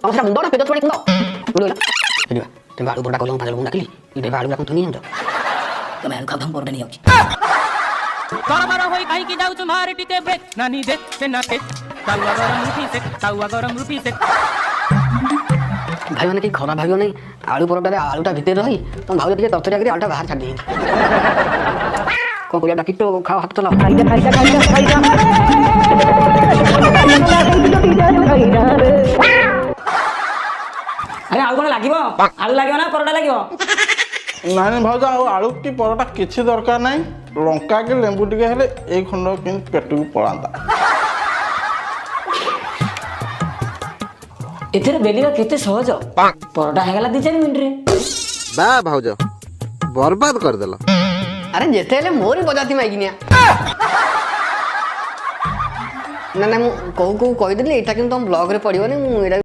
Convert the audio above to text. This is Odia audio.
ତମ ସେଟା ମୁଣ୍ଡ ନା ପେଟ ଚୋଡ଼ି କୁଣ୍ଡ ବୁଝିଲା ତମେ ଆଳୁ ପରଟା କହିଲ 5 ଲୋକଙ୍କୁ ଡାକିଲି ଏବେ ଆଳୁ ଡାକୁ ତୁନି ଜାଣିଛ ତମେ ଆଳୁ ଖାଉ ପରଟା ନେଇ ଯାଉଛି ତରବର ହୋଇ କାହିଁକି ଯାଉଛୁ ମାରି ଟିକେ ବ୍ରେକ୍ ନାନି ଦେ ସେ ନାଟେ ତାୱା ଗରମ ରୁଟି ସେ ଭାଇ ମାନେ କି ଖରାପ ଭାବିବ ନାହିଁ ଆଳୁ ପରଟାରେ ଆଳୁଟା ଭିତରେ ରହି ତମ ଭାଉଜ ଟିକେ ତରତରିଆ କରି ଆଳୁଟା ବାହାର ଛାଡ଼ି ଦେଇଛି କଣ କରିବା ଡାକି ତ ଖାଅ ହାତ ଚଲାଅ ଆରେ ଆଉ କଣ ଲାଗିବ ଆଳୁ ଲାଗିବ ନା ପରଟା ଲାଗିବ ନାଇଁ ଭାଉଜ ଆଉ ଆଳୁ କି ପରଟା କିଛି ଦରକାର ନାହିଁ ଲଙ୍କା କି ଲେମ୍ବୁ ଟିକେ ହେଲେ ଏଇ ଖଣ୍ଡ କେମିତି ପେଟକୁ ପଳାନ୍ତା ଏଥିରେ ବେଲିବା କେତେ ସହଜ ପରଟା ହେଇଗଲା 2-4 ମିନିଟରେ ବା ଭାଉଜ ବର୍ବାଦ କରିଦେଲ ଆରେ ଯେତେ ହେଲେ ମୋରି ବଜାତି ମାଇକିନିଆ ନା ମୁଁ କହୁ କହିଦେଲି ଏଇଟା କିନ୍ତୁ ତମ ବ୍ଲଗରେ ପଡ଼ିବନି ମୁଁ ଏଇଟା